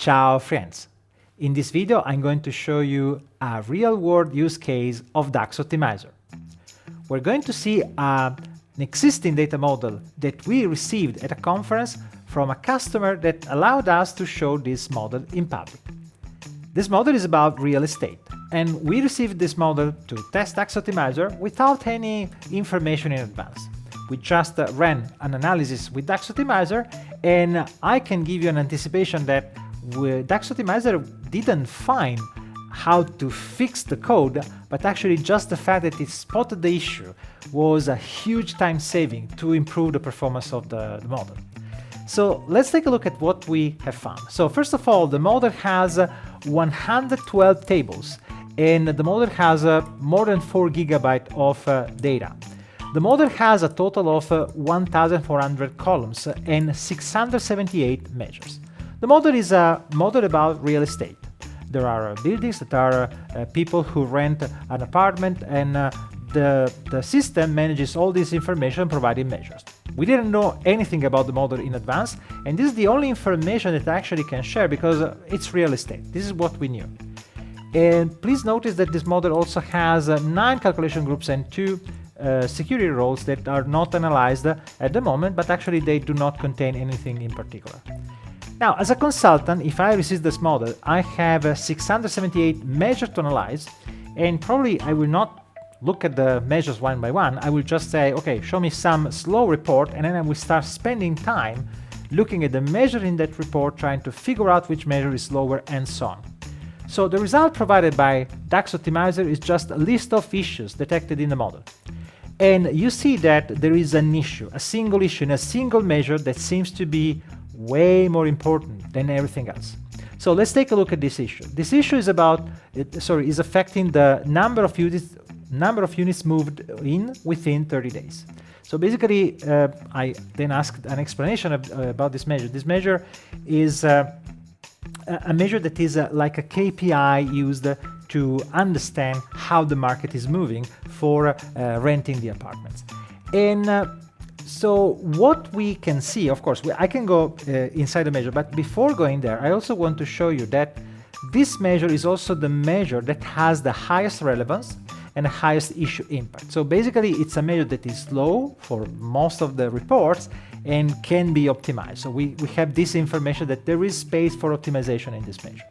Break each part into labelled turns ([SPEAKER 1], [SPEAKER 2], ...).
[SPEAKER 1] Ciao friends! In this video I'm going to show you a real-world use case of DAX Optimizer. We're going to see an existing data model that we received at a conference from a customer that allowed us to show this model in public. This model is about real estate, and we received this model to test DAX Optimizer without any information in advance. We just ran an analysis with DAX Optimizer, and I can give you an anticipation that DAX Optimizer didn't find how to fix the code, but actually just the fact that it spotted the issue was a huge time saving to improve the performance of the model. So let's take a look at what we have found. So first of all, the model has 112 tables, and the model has more than 4 GB of data. The model has a total of 1,400 columns and 678 measures. The model is a model about real estate. There are buildings that are people who rent an apartment, and the system manages all this information providing measures. We didn't know anything about the model in advance, and this is the only information that I actually can share because it's real estate. This is what we knew. And please notice that this model also has 9 calculation groups and 2 security roles that are not analyzed at the moment, but actually they do not contain anything in particular. Now, as a consultant, if I receive this model, I have 678 measures to analyze, and probably I will not look at the measures one by one. I will just say, okay, show me some slow report, and then I will start spending time looking at the measure in that report, trying to figure out which measure is slower, and so on. So the result provided by DAX Optimizer is just a list of issues detected in the model. And you see that there is an issue, a single issue in a single measure that seems to be way more important than everything else. So let's take a look at this issue. This issue is is affecting the number of units moved in within 30 days. So basically, I then asked an explanation about this measure. This measure is a measure that is like a KPI used to understand how the market is moving for renting the apartments. And so what we can see, of course, I can go inside the measure, but before going there, I also want to show you that this measure is also the measure that has the highest relevance and the highest issue impact. So basically, it's a measure that is low for most of the reports and can be optimized. So we have this information that there is space for optimization in this measure.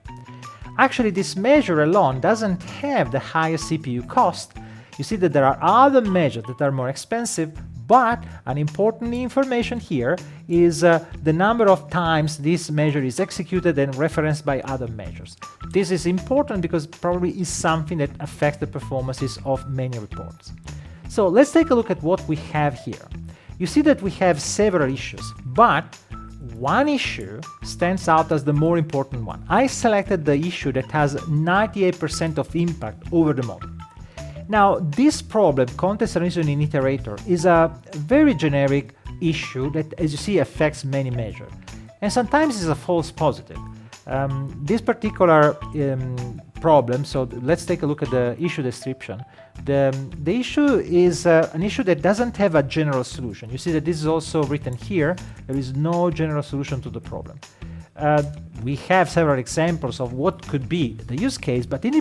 [SPEAKER 1] Actually, this measure alone doesn't have the highest CPU cost. You see that there are other measures that are more expensive, but an important information here is the number of times this measure is executed and referenced by other measures. This is important because probably is something that affects the performances of many reports. So let's take a look at what we have here. You see that we have several issues, but one issue stands out as the more important one. I selected the issue that has 98% of impact over the model. Now, this problem, context transition in iterator, is a very generic issue that, as you see, affects many measures. And sometimes it's a false positive. This particular problem, so let's take a look at the issue description. The issue is an issue that doesn't have a general solution. You see that this is also written here. There is no general solution to the problem. We have several examples of what could be the use case, but in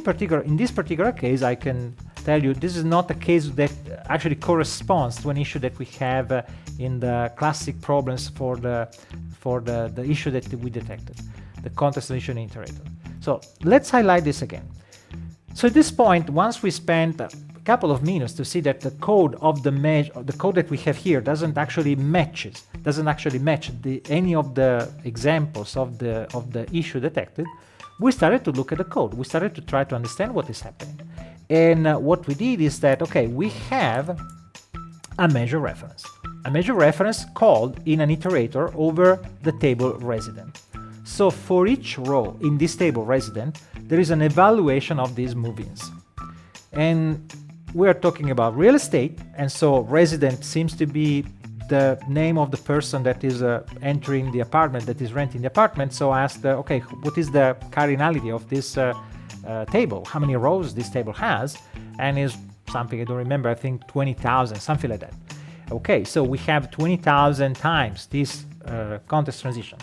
[SPEAKER 1] this particular case, I can tell you this is not a case that actually corresponds to an issue that we have in the classic problems for the issue that we detected, the context transition in iterator. So let's highlight this again. So at this point, once we spent a couple of minutes to see that the code of the code that we have here doesn't actually match any of the examples of the issue detected, we started to look at the code. We started to try to understand what is happening. And what we did is that, okay, we have a measure reference called in an iterator over the table resident. So for each row in this table resident, there is an evaluation of these move-ins. And we are talking about real estate, and so resident seems to be the name of the person that is entering the apartment, that is renting the apartment. So I asked, okay, what is the cardinality of this table? How many rows this table has? And is something I don't remember, I think 20,000, something like that. Okay, so we have 20,000 times this context transition.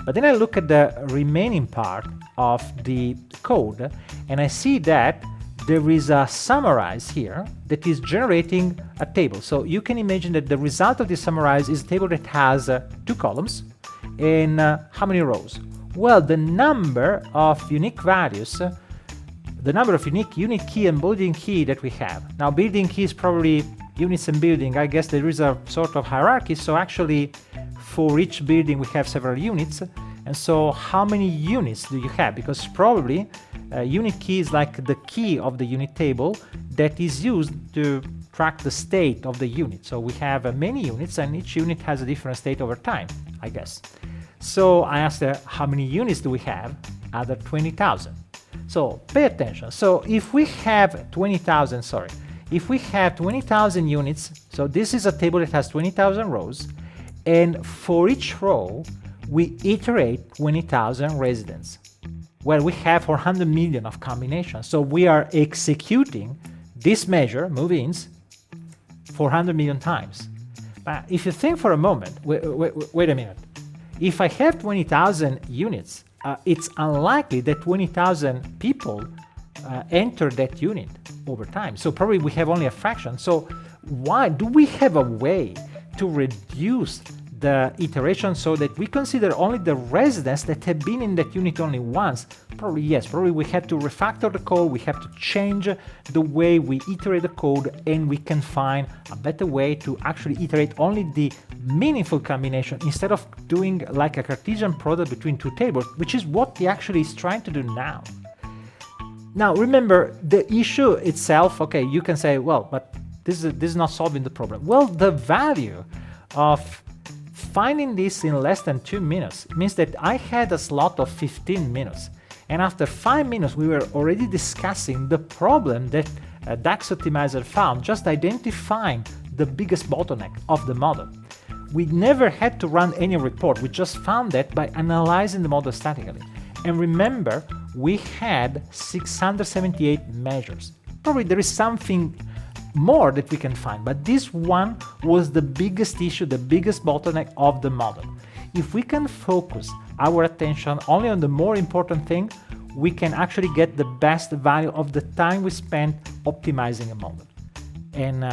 [SPEAKER 1] But then I look at the remaining part of the code, and I see that there is a summarize here that is generating a table. So you can imagine that the result of this summarize is a table that has 2 columns and how many rows? Well, the number of unique values, the number of unique unit key and building key that we have. Now, building key is probably units and building. I guess there is a sort of hierarchy. So actually, for each building, we have several units. And so how many units do you have? Because probably unit key is like the key of the unit table that is used to track the state of the unit. So we have many units, and each unit has a different state over time, I guess. So I asked her, how many units do we have? Other 20,000. So pay attention. So if we have 20,000, if we have 20,000 units, so this is a table that has 20,000 rows, and for each row, we iterate 20,000 residents. Well, we have 400 million of combinations. So we are executing this measure, move-ins, 400 million times. But if you think for a moment, wait a minute. If I have 20,000 units, it's unlikely that 20,000 people enter that unit over time. So probably we have only a fraction. So why do we have a way to reduce the iteration so that we consider only the residents that have been in that unit only once? Probably yes, probably we have to refactor the code, we have to change the way we iterate the code, and we can find a better way to actually iterate only the meaningful combination instead of doing like a Cartesian product between 2 tables, which is what he actually is trying to do now. Now remember, the issue itself, okay, you can say, well, but this is not solving the problem. Well, the value of finding this in less than 2 minutes means that I had a slot of 15 minutes. And after 5 minutes, we were already discussing the problem that DAX Optimizer found, just identifying the biggest bottleneck of the model. We never had to run any report. We just found that by analyzing the model statically. And remember, we had 678 measures. Probably there is something more that we can find, but this one was the biggest issue, the biggest bottleneck of the model. If we can focus our attention only on the more important thing, we can actually get the best value of the time we spend optimizing a model. And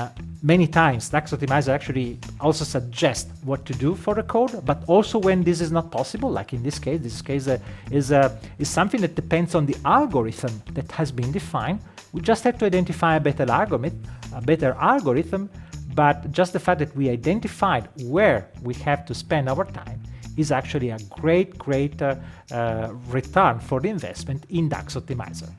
[SPEAKER 1] many times DAX Optimizer actually also suggests what to do for the code, but also when this is not possible, like in this case is something that depends on the algorithm that has been defined. We just have to identify a better algorithm, but just the fact that we identified where we have to spend our time is actually a great return for the investment in DAX Optimizer.